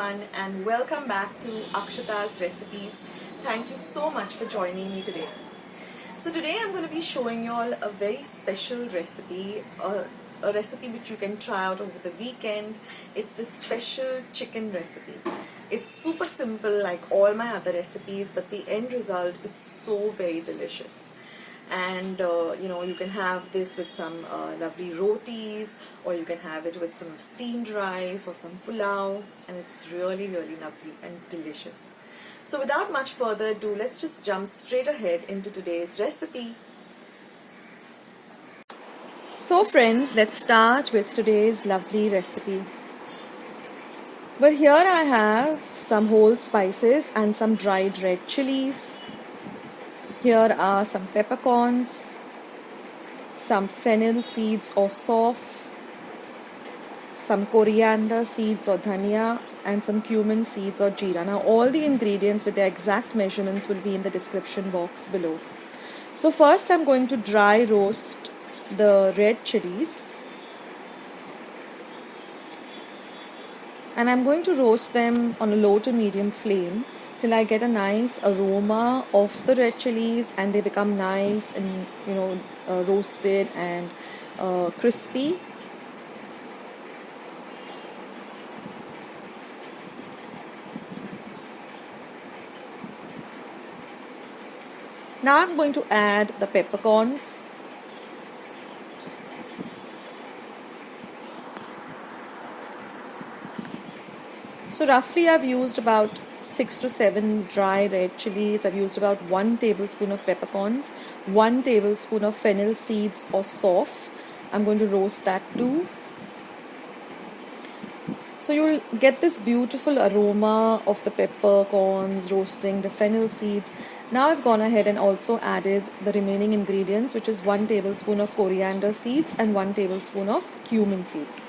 everyone, and welcome back to Akshata's Recipes. Thank you so much for joining me today. So today I'm going to be showing you all a very special recipe, a recipe which you can try out over the weekend. It's this special chicken recipe. It's super simple like all my other recipes, but the end result is so very delicious. And you can have this with some lovely rotis, or you can have it with some steamed rice or some pulao, and it's really lovely and delicious. So without much further ado, let's just jump straight ahead into today's recipe. So friends, let's start with today's lovely recipe. Well, here I have some whole spices and some dried red chilies. Here are some peppercorns, some fennel seeds or sauf, some coriander seeds or dhania, and some cumin seeds or jeera. Now all the ingredients with their exact measurements will be in the description box below. So first I'm going to dry roast the red chilies, and I'm going to roast them on a low to medium flame till I get a nice aroma of the red chilies and they become nice and roasted and crispy. Now I'm going to add the peppercorns. So roughly I've used about 6 to 7 dry red chilies. I've used about 1 tablespoon of peppercorns, 1 tablespoon of fennel seeds or sauf. I'm going to roast that too. So you'll get this beautiful aroma of the peppercorns roasting, the fennel seeds. Now I've gone ahead and also added the remaining ingredients, which is 1 tablespoon of coriander seeds and 1 tablespoon of cumin seeds.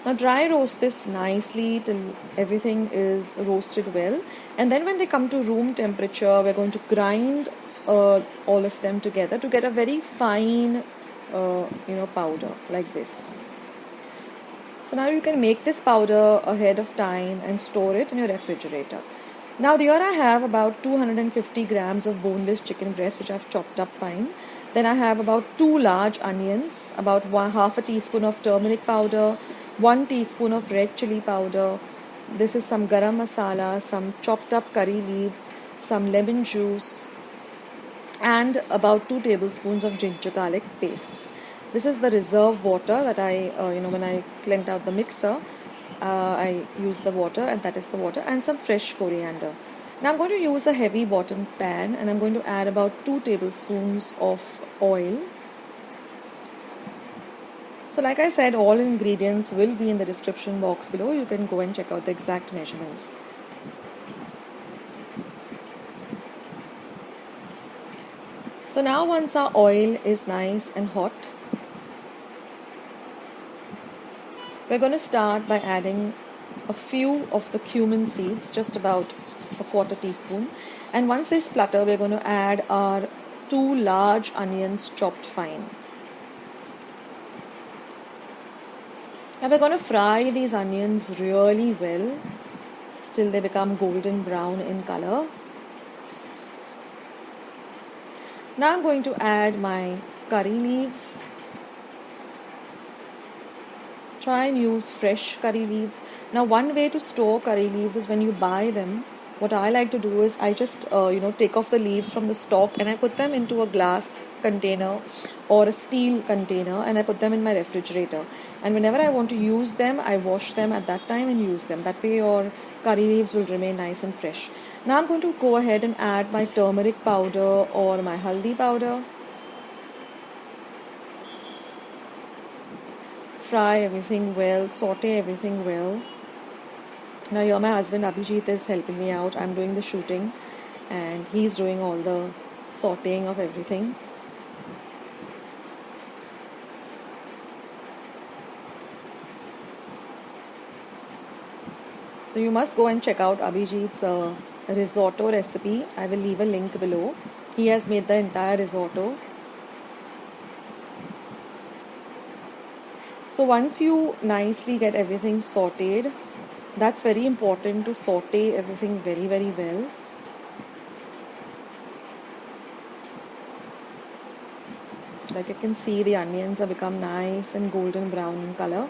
Now dry roast this nicely till everything is roasted well, and then when they come to room temperature, we're going to grind all of them together to get a very fine powder like this. So now you can make this powder ahead of time and store it in your refrigerator. Now here I have about 250 grams of boneless chicken breast which I've chopped up fine. Then I have about 2 large onions, about half a teaspoon of turmeric powder, 1 teaspoon of red chili powder. This is some garam masala, some chopped up curry leaves, some lemon juice, and about 2 tablespoons of ginger garlic paste. This is the reserve water that I, when I cleaned out the mixer, I used the water, and that is the water, and some fresh coriander. Now I'm going to use a heavy bottom pan, and I'm going to add about 2 tablespoons of oil. So like I said, all ingredients will be in the description box below. You can go and check out the exact measurements. So now once our oil is nice and hot, we're going to start by adding a few of the cumin seeds, just about a quarter teaspoon. And once they splutter, we're going to add our 2 large onions chopped fine. Now we're going to fry these onions really well till they become golden brown in color. Now I'm going to add my curry leaves. Try and use fresh curry leaves. Now one way to store curry leaves is when you buy them. What I like to do is I just take off the leaves from the stalk and I put them into a glass container or a steel container, and I put them in my refrigerator. And whenever I want to use them, I wash them at that time and use them. That way your curry leaves will remain nice and fresh. Now I'm going to go ahead and add my turmeric powder or my haldi powder. Fry everything well, saute everything well. Now here my husband Abhijit is helping me out. I'm doing the shooting and he's doing all the sauteing of everything. So you must go and check out Abhijit's risotto recipe. I will leave a link below. He has made the entire risotto. So once you nicely get everything sauteed, that's very important to saute everything very, very well. Like you can see, the onions have become nice and golden brown in color.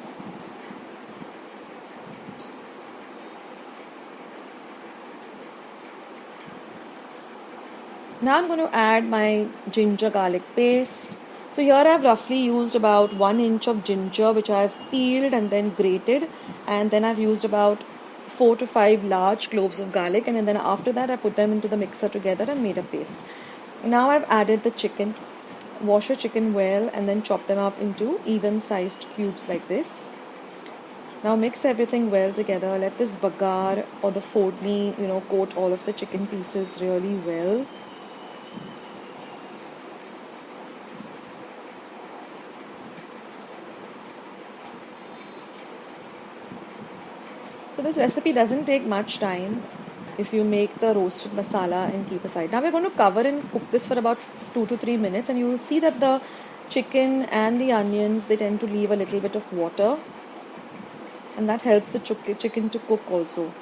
Now I'm going to add my ginger garlic paste. So here I've roughly used about 1 inch of ginger, which I've peeled and then grated, and then I've used about 4 to 5 large cloves of garlic, and then after that I put them into the mixer together and made a paste. Now I've added the chicken. Wash your chicken well and then chop them up into even sized cubes like this. Now mix everything well together. Let this bagar or the fodni, coat all of the chicken pieces really well. So this recipe doesn't take much time if you make the roasted masala and keep aside. Now we're going to cover and cook this for about 2 to 3 minutes, and you will see that the chicken and the onions, they tend to leave a little bit of water, and that helps the chicken to cook also.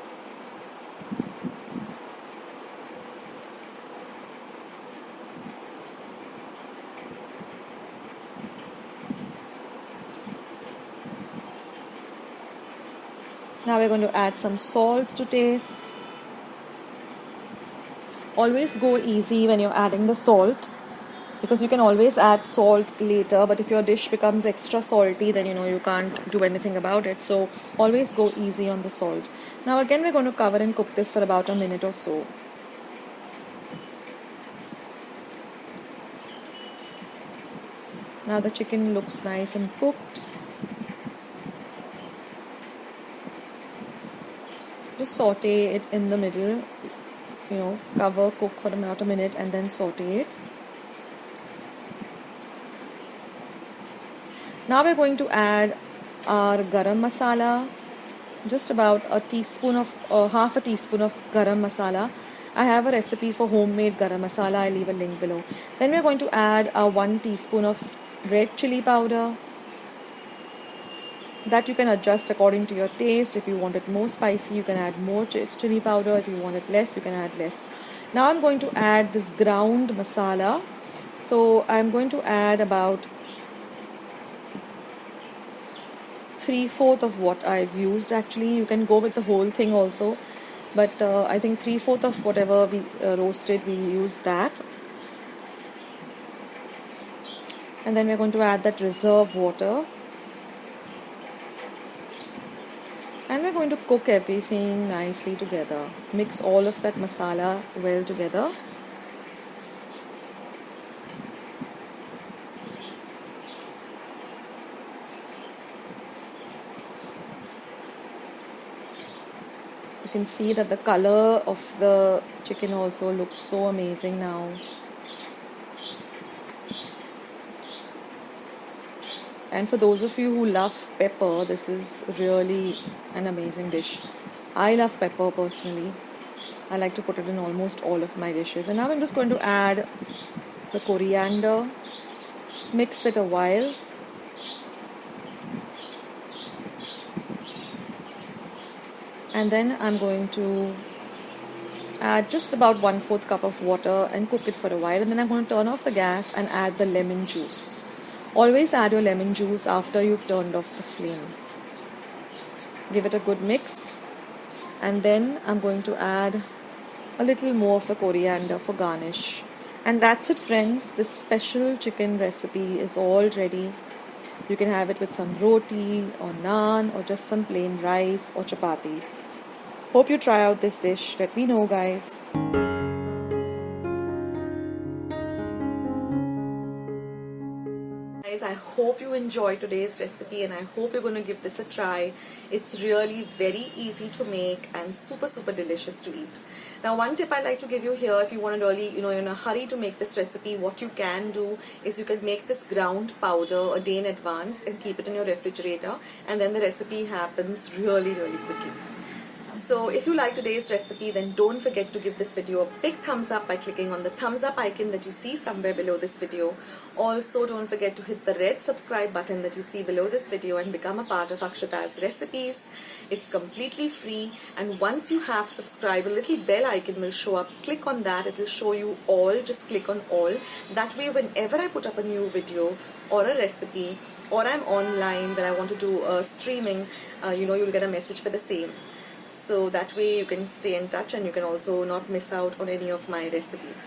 Now we're going to add some salt to taste. Always go easy when you're adding the salt, because you can always add salt later, but if your dish becomes extra salty, then you can't do anything about it. So always go easy on the salt. Now again, we're going to cover and cook this for about a minute or so. Now the chicken looks nice and cooked. Just saute it in the middle, cover, cook for about a minute and then saute it. Now we're going to add our garam masala, just about half a teaspoon of garam masala. I have a recipe for homemade garam masala. I'll leave a link below. Then we're going to add 1 teaspoon of red chili powder. That you can adjust according to your taste. If you want it more spicy, you can add more chili powder. If you want it less, you can add less. Now I'm going to add this ground masala. So I'm going to add about 3/4 of what I've used. Actually, you can go with the whole thing also, but I think 3/4 of whatever we roasted, we used that. And then we're going to add that reserve water. And we're going to cook everything nicely together. Mix all of that masala well together. You can see that the color of the chicken also looks so amazing now. And for those of you who love pepper, this is really an amazing dish. I love pepper personally. I like to put it in almost all of my dishes. And now I'm just going to add the coriander. Mix it a while. And then I'm going to add just about 1/4 cup of water and cook it for a while. And then I'm going to turn off the gas and add the lemon juice. Always add your lemon juice after you've turned off the flame. Give it a good mix. And then I'm going to add a little more of the coriander for garnish. And that's it, friends. This special chicken recipe is all ready. You can have it with some roti or naan or just some plain rice or chapatis. Hope you try out this dish. Let me know, guys. Guys, I hope you enjoyed today's recipe and I hope you're going to give this a try. It's really very easy to make and super delicious to eat. Now, one tip I'd like to give you here, if you want to really, you're in a hurry to make this recipe, what you can do is you can make this ground powder a day in advance and keep it in your refrigerator, and then the recipe happens really quickly. So if you like today's recipe, then don't forget to give this video a big thumbs up by clicking on the thumbs up icon that you see somewhere below this video. Also, don't forget to hit the red subscribe button that you see below this video and become a part of Akshata's recipes. It's completely free, and once you have subscribed, a little bell icon will show up. Click on that, it will show you all. Just click on all. That way, whenever I put up a new video or a recipe, or I'm online that I want to do streaming, you'll get a message for the same. So that way you can stay in touch and you can also not miss out on any of my recipes.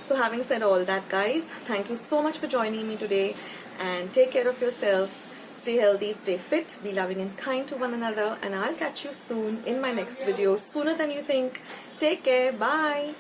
So having said all that, guys, thank you so much for joining me today, and take care of yourselves. Stay healthy, stay fit, be loving and kind to one another, and I'll catch you soon in my next video, sooner than you think. Take care, bye.